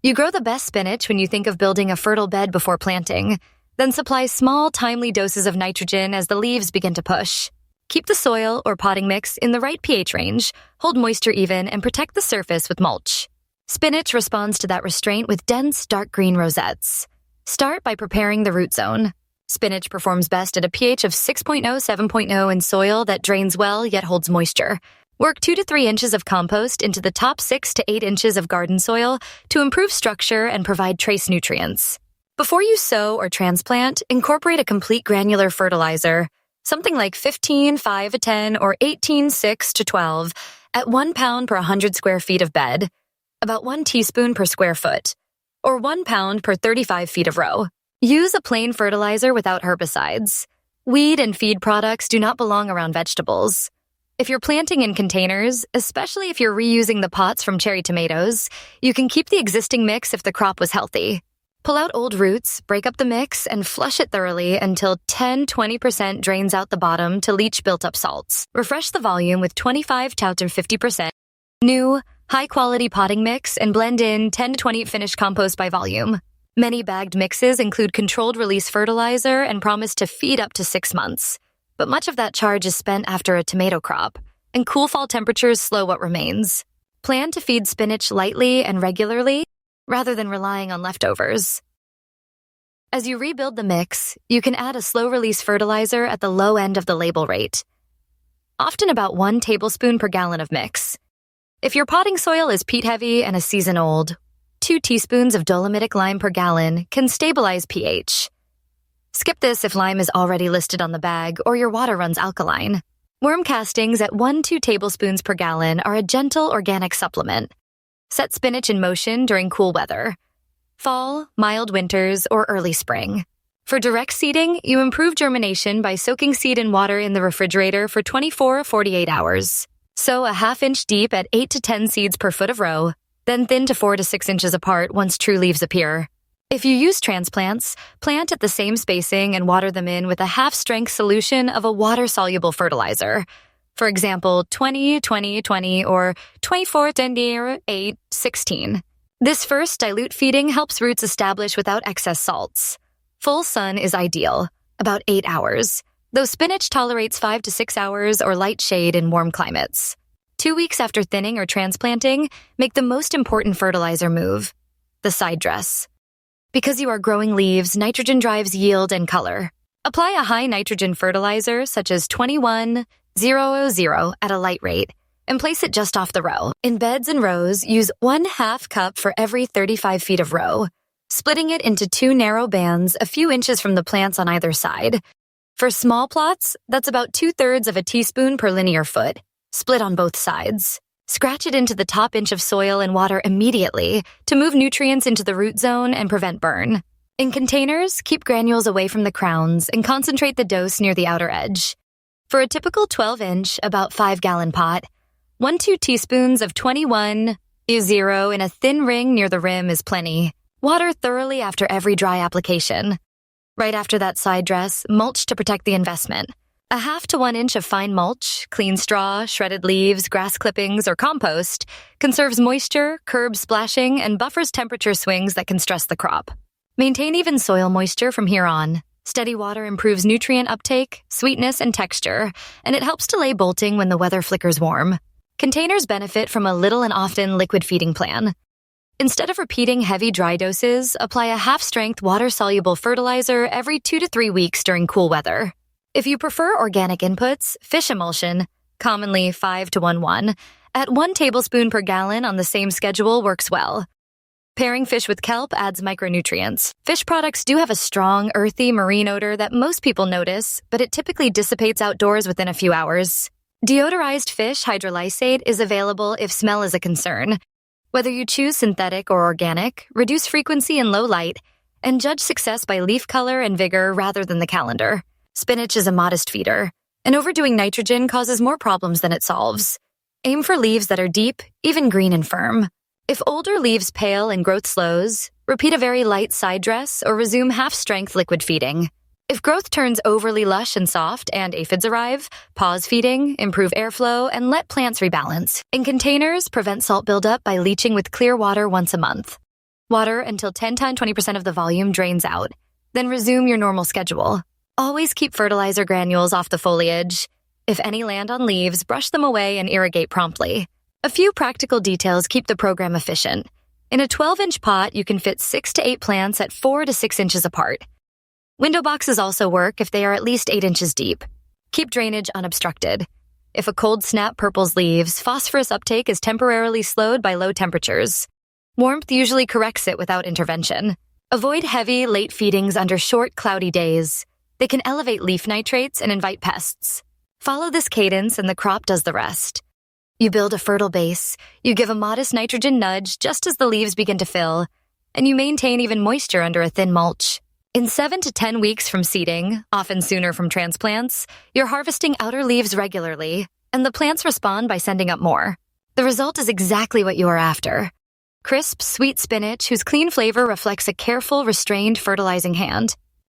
You grow the best spinach when you think of building a fertile bed before planting, then supply small, timely doses of nitrogen as the leaves begin to push. Keep the soil or potting mix in the right pH range, hold moisture even, and protect the surface with mulch. Spinach responds to that restraint with dense, dark green rosettes. Start by preparing the root zone. Spinach performs best at a pH of 6.0, 7.0 in soil that drains well yet holds moisture. Work 2 to 3 inches of compost into the top 6 to 8 inches of garden soil to improve structure and provide trace nutrients. Before you sow or transplant, incorporate a complete granular fertilizer, something like 15, 5 to 10, or 18, 6 to 12, at 1 pound per 100 square feet of bed, about 1 teaspoon per square foot, or 1 pound per 35 feet of row. Use a plain fertilizer without herbicides. Weed and feed products do not belong around vegetables. If you're planting in containers, especially if you're reusing the pots from cherry tomatoes, you can keep the existing mix if the crop was healthy. Pull out old roots, break up the mix, and flush it thoroughly until 10-20% drains out the bottom to leach built-up salts. Refresh the volume with 25 to 50% new, high-quality potting mix and blend in 10 to 20 finished compost by volume. Many bagged mixes include controlled-release fertilizer and promise to feed up to 6 months. But much of that charge is spent after a tomato crop, and cool fall temperatures slow what remains. Plan to feed spinach lightly and regularly, rather than relying on leftovers. As you rebuild the mix, you can add a slow-release fertilizer at the low end of the label rate, often about 1 tablespoon per gallon of mix. If your potting soil is peat-heavy and a season old, 2 teaspoons of dolomitic lime per gallon can stabilize pH. Skip this if lime is already listed on the bag or your water runs alkaline. Worm castings at 1-2 tablespoons per gallon are a gentle organic supplement. Set spinach in motion during cool weather, fall, mild winters, or early spring. For direct seeding, you improve germination by soaking seed in water in the refrigerator for 24 or 48 hours. Sow a ½ inch deep at 8 to 10 seeds per foot of row, then thin to 4 to 6 inches apart once true leaves appear. If you use transplants, plant at the same spacing and water them in with a half-strength solution of a water-soluble fertilizer. For example, 20-20-20 or 24-10-8-16. This first dilute feeding helps roots establish without excess salts. Full sun is ideal, about 8 hours, though spinach tolerates 5 to 6 hours or light shade in warm climates. 2 weeks after thinning or transplanting, make the most important fertilizer move, the side dress. Because you are growing leaves, nitrogen drives yield and color. Apply a high nitrogen fertilizer such as 21-0-0 at a light rate and place it just off the row. In beds and rows, use 1/2 cup for every 35 feet of row, splitting it into 2 narrow bands a few inches from the plants on either side. For small plots, that's about 2/3 of a teaspoon per linear foot, split on both sides. Scratch it into the top inch of soil and water immediately to move nutrients into the root zone and prevent burn. In containers, keep granules away from the crowns and concentrate the dose near the outer edge. For a typical 12-inch, about 5-gallon pot, 1-2 teaspoons of 21-0 in a thin ring near the rim is plenty. Water thoroughly after every dry application. Right after that side dress, mulch to protect the investment. A 1/2 to 1 inch of fine mulch, clean straw, shredded leaves, grass clippings, or compost conserves moisture, curbs splashing, and buffers temperature swings that can stress the crop. Maintain even soil moisture from here on. Steady water improves nutrient uptake, sweetness, and texture, and it helps delay bolting when the weather flickers warm. Containers benefit from a little and often liquid feeding plan. Instead of repeating heavy dry doses, apply a half-strength water-soluble fertilizer every 2 to 3 weeks during cool weather. If you prefer organic inputs, fish emulsion, commonly 5-to-1-1, at 1 tablespoon per gallon on the same schedule works well. Pairing fish with kelp adds micronutrients. Fish products do have a strong, earthy marine odor that most people notice, but it typically dissipates outdoors within a few hours. Deodorized fish hydrolysate is available if smell is a concern. Whether you choose synthetic or organic, reduce frequency in low light, and judge success by leaf color and vigor rather than the calendar. Spinach is a modest feeder, and overdoing nitrogen causes more problems than it solves. Aim for leaves that are deep, even green and firm. If older leaves pale and growth slows, repeat a very light side dress or resume half-strength liquid feeding. If growth turns overly lush and soft and aphids arrive, pause feeding, improve airflow, and let plants rebalance. In containers, prevent salt buildup by leaching with clear water once a month. Water until 10 times 20% of the volume drains out. Then resume your normal schedule. Always keep fertilizer granules off the foliage. If any land on leaves, brush them away and irrigate promptly. A few practical details keep the program efficient. In a 12-inch pot, you can fit 6 to 8 plants at 4 to 6 inches apart. Window boxes also work if they are at least 8 inches deep. Keep drainage unobstructed. If a cold snap purples leaves, phosphorus uptake is temporarily slowed by low temperatures. Warmth usually corrects it without intervention. Avoid heavy, late feedings under short, cloudy days. They can elevate leaf nitrates and invite pests. Follow this cadence and the crop does the rest. You build a fertile base, you give a modest nitrogen nudge just as the leaves begin to fill, and you maintain even moisture under a thin mulch. In 7 to 10 weeks from seeding, often sooner from transplants, you're harvesting outer leaves regularly, and the plants respond by sending up more. The result is exactly what you are after. Crisp, sweet spinach whose clean flavor reflects a careful, restrained fertilizing hand.